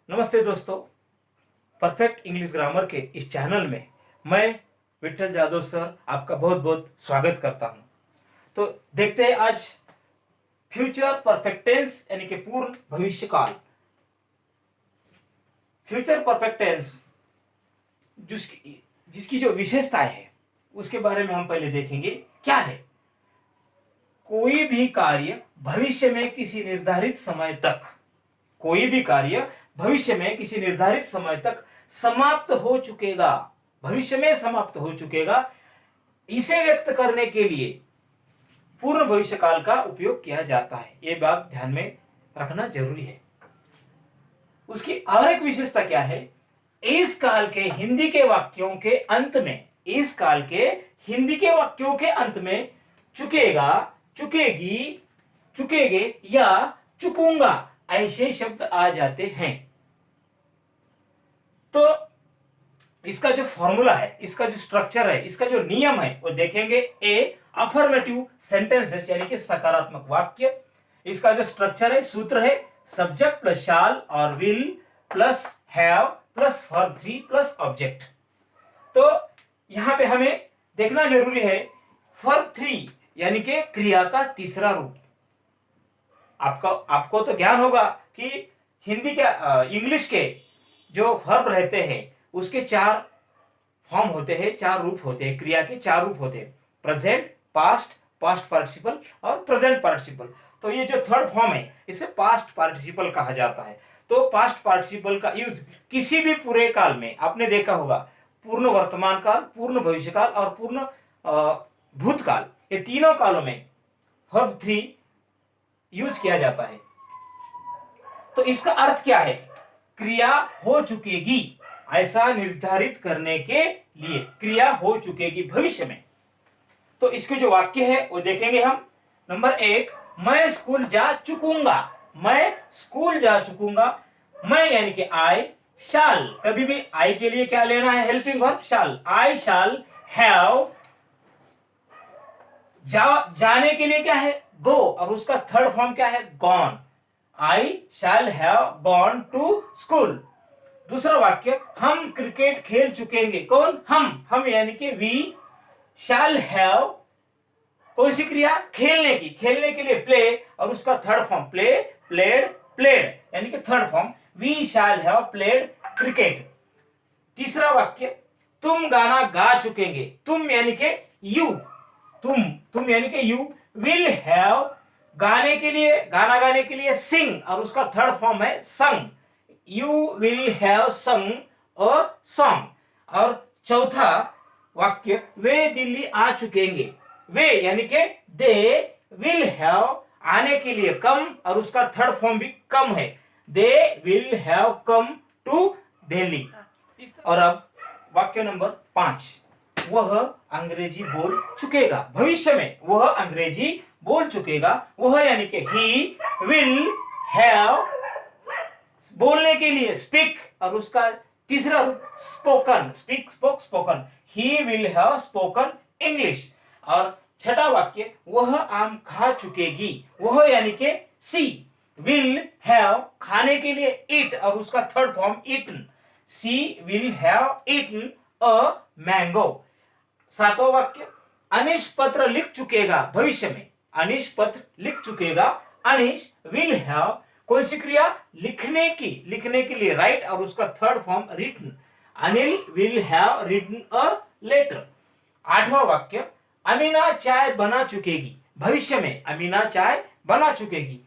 नमस्ते दोस्तों। Perfect English grammar के इस चैनल में मैं विठल जादव सर आपका बहुत बहुत स्वागत करता हूं। तो देखते हैं आज फ्यूचर परफेक्ट टेंस यानी कि पूर्ण भविष्य काल। फ्यूचर परफेक्ट टेंस जिसकी जो विशेषताएं है उसके बारे में हम पहले देखेंगे। क्या है? कोई भी कार्य भविष्य में किसी निर्धारित समय तक, कोई भी कार्य भविष्य में किसी निर्धारित समय तक समाप्त हो चुकेगा, भविष्य में समाप्त हो चुकेगा, इसे व्यक्त करने के लिए पूर्ण भविष्य काल का उपयोग किया जाता है। यह बात ध्यान में रखना जरूरी है। उसकी और एक विशेषता क्या है? इस काल के हिंदी के वाक्यों के अंत में, इस काल के हिंदी के वाक्यों के अंत में चुकेगा, चुकेगी, चुकेगे या चुकूंगा ऐसे शब्द आ जाते हैं। तो इसका जो फॉर्मूला है, इसका जो स्ट्रक्चर है, इसका जो नियम है वो देखेंगे। ए अफर्मेटिव सेंटेंसेस यानी कि सकारात्मक वाक्य। इसका जो स्ट्रक्चर है, सूत्र है सब्जेक्ट प्लस शाल और will plus have plus verb 3 plus object. तो यहां पे हमें देखना जरूरी है वर्ब 3 यानी कि क्रिया का तीसरा रूप। आपको तो ज्ञान होगा कि हिंदी के इंग्लिश के जो वर्ब रहते हैं उसके 4 फॉर्म होते हैं, 4 रूप होते हैं, क्रिया के 4 रूप होते हैं: प्रेजेंट, पास्ट, पास्ट पार्टिसिपल और प्रेजेंट पार्टिसिपल। तो ये जो थर्ड फॉर्म है इसे पास्ट पार्टिसिपल कहा जाता है। तो पास्ट पार्टिसिपल का यूज किसी भी पूरे काल में आपने देखा होगा। पूर्ण वर्तमान काल, पूर्ण भविष्य काल और पूर्ण भूतकाल, ये तीनों कालों में वर्ब 3 यूज किया जाता है। तो इसका अर्थ क्या है? क्रिया हो चुकेगी ऐसा निर्धारित करने के लिए, क्रिया हो चुकेगी भविष्य में। तो इसके जो वाक्य है वो देखेंगे हम। नंबर 1, मैं स्कूल जा चुकूंगा। मैं स्कूल जा चुकूंगा। मैं यानी कि आई शाल, कभी भी आई के लिए क्या लेना है? Helping verb shall. I shall have, जाने के लिए क्या है? गो, और उसका थर्ड फॉर्म क्या है? Gone. I shall have gone to school. दूसरा वाक्य, हम क्रिकेट खेल चुकेंगे। कौन? हम यानी कि वी शैल हैव, कौन सी क्रिया? खेलने की, खेलने के लिए प्ले, और उसका third form play, played, played यानी कि third form we shall have played cricket. तीसरा वाक्य, तुम गाना गा चुकेंगे। तुम यानी कि यू, तुम यानी कि यू विल हैव, गाने के लिए, गाना गाने के लिए सिंग, और उसका थर्ड फॉर्म है संग। यू विल हैव संग अ सॉन्ग। और चौथा वाक्य, वे दिल्ली आ चुकेंगे। वे यानी कि दे विल हैव, आने के लिए कम, और उसका थर्ड फॉर्म भी कम है। They will have come to Delhi. और अब वाक्य नंबर 5, वह अंग्रेजी बोल चुकेगा। भविष्य में वह अंग्रेजी बोल चुकेगा। वह यानी कि ही विल हैव, बोलने के लिए स्पीक, और उसका तीसरा रूप spoken, speak, spoke, spoken. He will have spoken English. और छठा वाक्य, वह आम खा चुकेगी। वह यानी कि सी विल हैव, खाने के लिए ईट, और उसका third form eaten. She will have eaten a mango. सातवां वाक्य, अनिश पत्र लिख चुकेगा। भविष्य में अनिश पत्र लिख चुकेगा। अनिश विल हैव, कौन सी क्रिया? लिखने की, लिखने के लिए राइट, और उसका third form written. Anil will have written a letter. आठवां वाक्य, अमीना चाय बना चुकेगी। भविष्य में अमीना चाय बना चुकेगी।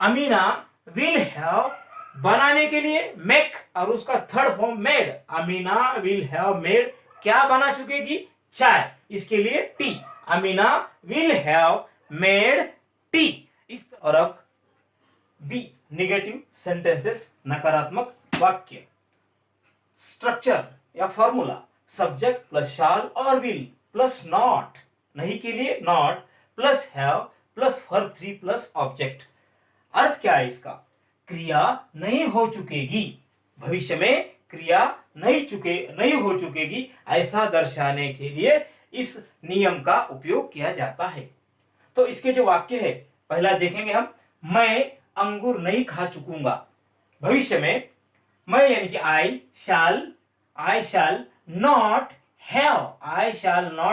अमीना विल हैव, बनाने के लिए मेक, और उसका third form made. Amina will have made, क्या बना चुकेगी? चाय, इसके लिए T. Amina will have made tea. और अब बी, नेगेटिव सेंटेंसेस, नकारात्मक वाक्य। स्ट्रक्चर या फॉर्मूला, सब्जेक्ट प्लस शाल और विल प्लस नॉट, नहीं के लिए not, plus have plus verb 3 plus object. अर्थ क्या है इसका? क्रिया नहीं हो चुकेगी, भविष्य में क्रिया नहीं हो चुकेगी ऐसा दर्शाने के लिए इस नियम का उपयोग किया जाता है। तो इसके जो वाक्य है पहला देखेंगे हम। मैं अंगूर नहीं खा चुकूंगा। भविष्य में मैं यानी कि I shall not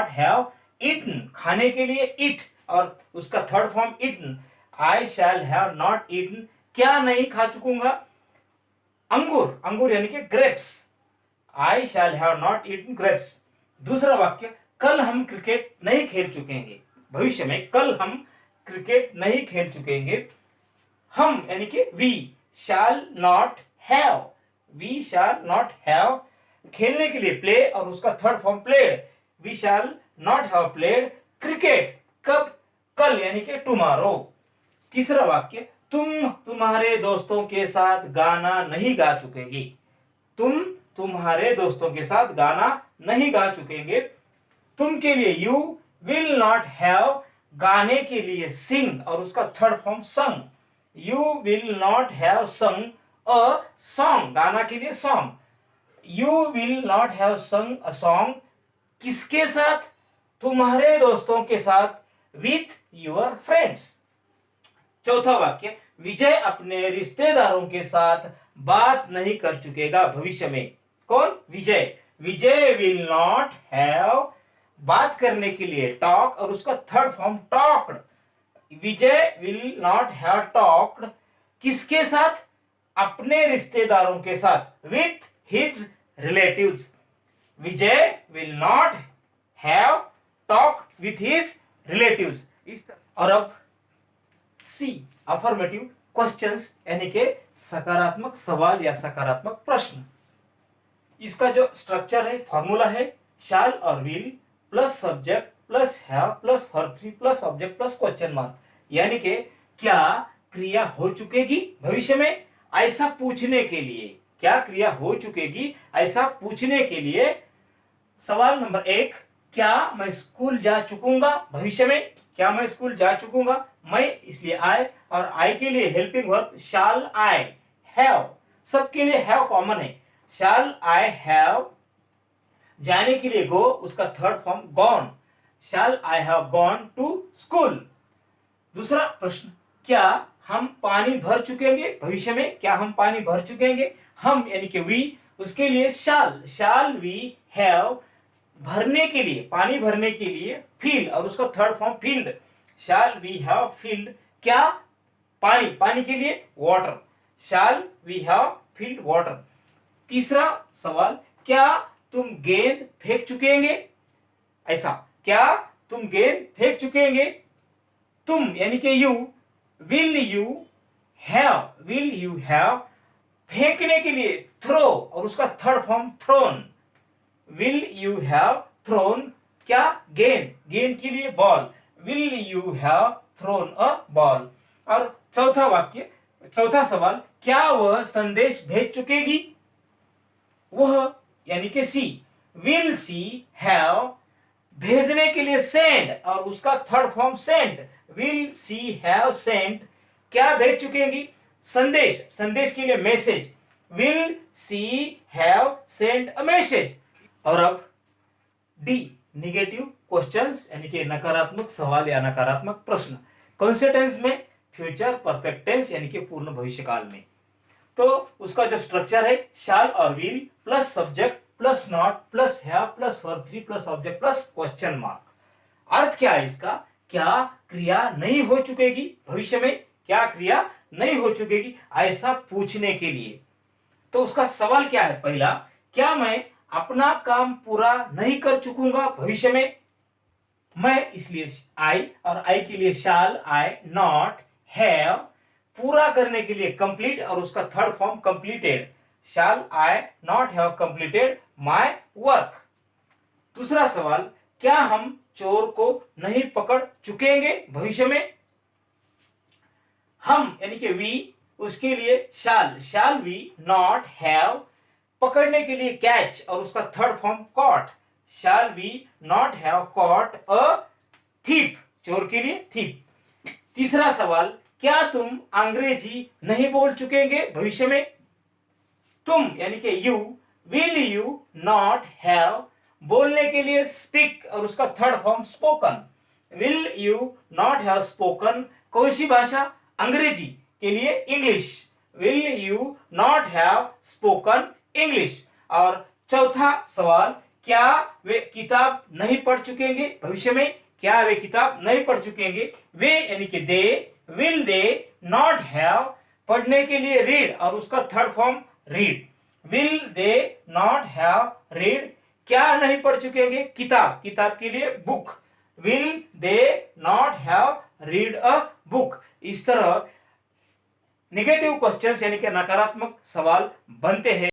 have eaten, खाने के लिए ईट और उसका third form eaten. I shall have not eaten, क्या नहीं खा चुकूंगा, अंगूर, अंगूर यानी कि grapes. I shall have not eaten grapes. दूसरा वाक्य, कल हम क्रिकेट नहीं खेल चुकेंगे, भविष्य में कल हम क्रिकेट नहीं खेल चुकेंगे। हम यानी कि वी शैल नॉट हैव, खेलने के लिए प्ले और उसका third form played, we shall not have played cricket, कब, कल यानी कि टुमारो। तीसरा वाक्य, तुम तुम्हारे दोस्तों के साथ गाना नहीं गा चुकेंगे, तुम तुम्हारे दोस्तों के साथ गाना नहीं गा चुकेंगे। तुम के लिए यू विल नॉट हैव, गाने के लिए सिंग और उसका थर्ड फॉर्म संग, यू विल नॉट हैव संग अ सॉन्ग, गाना के लिए song, you will not have संग अ सॉन्ग, किसके साथ, तुम्हारे दोस्तों के साथ, विथ योर फ्रेंड्स। चौथा वाक्य, विजय अपने रिश्तेदारों के साथ बात नहीं कर चुकेगा भविष्य में, कौन, विजय। विजय विल नॉट हैव, बात करने के लिए टॉक और उसका third form talked, Vijay will not have talked, किसके साथ, अपने रिश्तेदारों के साथ, with his relatives, Vijay will not have talked with his relatives. और अब सी, अफर्मेटिव क्वेश्चंस यानी के सकारात्मक सवाल या सकारात्मक प्रश्न। इसका जो स्ट्रक्चर है, फॉर्मूला है, शैल और will plus subject plus have plus verb 3 plus object plus question mark, यानी कि क्या क्रिया हो चुकेगी भविष्य में, ऐसा पूछने के लिए, क्या क्रिया हो चुकेगी ऐसा पूछने के लिए। सवाल नंबर 1, क्या मैं स्कूल जा चुकूंगा भविष्य में, क्या मैं स्कूल जा चुकूंगा, मैं इसलिए आई, और आई के लिए helping verb shall I have, सबके लिए हैव कॉमन है, शैल आई हैव, जाने के लिए गो, उसका third form gone, shall I have gone to school. दूसरा प्रश्न, क्या हम पानी भर चुकेंगे भविष्य में, क्या हम पानी भर चुकेंगे, हम यानी कि वी, उसके लिए शैल वी हैव, भरने के लिए, पानी भरने के लिए फील और उसका third form filled, shall we have filled, क्या, पानी, पानी के लिए water, shall we have filled water. तीसरा सवाल, क्या तुम गेंद फेंक चुकेंगे, ऐसा, क्या तुम गेंद फेंक चुकेंगे, तुम यानी कि यू, विल यू हैव, फेंकने के लिए थ्रो और उसका third form thrown, will you have thrown, क्या, गेंद, गेंद के लिए ball, will you have thrown a ball. और चौथा वाक्य, चौथा सवाल, क्या वह संदेश भेज चुकेगी, वह यानी कि सी, विल सी हैव, भेजने के लिए सेंड और उसका third form send, will see have send, क्या भेज चुकेगी, संदेश, संदेश के लिए message, will see have send a message. और अब डी, निगेटिव क्वेश्चंस यानी कि नकारात्मक सवाल या नकारात्मक प्रश्न, कौन से टेंस में, फ्यूचर परफेक्ट टेंस यानी कि पूर्ण भविष्य काल में। तो उसका जो स्ट्रक्चर है, शैल और will plus subject plus not plus have plus verb 3 plus object plus question mark. अर्थ क्या है इसका, क्या क्रिया नहीं हो चुकेगी भविष्य में, क्या क्रिया नहीं हो चुकेगी ऐसा पूछने के लिए। तो उसका सवाल क्या है, पहला, क्या मैं अपना काम पूरा नहीं कर चुकूंगा भविष्य में, मैं इसलिए आई, और आई के लिए शैल आई नॉट हैव, पूरा करने के लिए कंप्लीट और उसका third form completed, shall I not have completed my work. दूसरा सवाल, क्या हम चोर को नहीं पकड़ चुकेंगे भविष्य में, हम यानी कि वी, उसके लिए शैल वी नॉट हैव, पकड़ने के लिए कैच और उसका third form caught, shall we not have caught a thief, चोर के लिए थीप। तीसरा सवाल, क्या तुम अंग्रेजी नहीं बोल चुकेंगे भविष्य में, तुम यानी कि you, will you not have, बोलने के लिए स्पीक और उसका third form spoken, will you not have spoken, कौन सी भाषा, अंग्रेजी के लिए English, will you not have spoken English. और चौथा सवाल, क्या वे किताब नहीं पढ़ चुकेंगे, भविष्य में क्या वे किताब नहीं पढ़ चुकेंगे। वे यानी कि दे, विल दे नॉट हैव, पढ़ने के लिए रीड और उसका third form read, will they not have read, क्या नहीं पढ़ चुकेंगे, किताब, किताब के लिए book, will they not have read a book. इस तरह नेगेटिव क्वेश्चंस यानी कि नकारात्मक सवाल बनते हैं।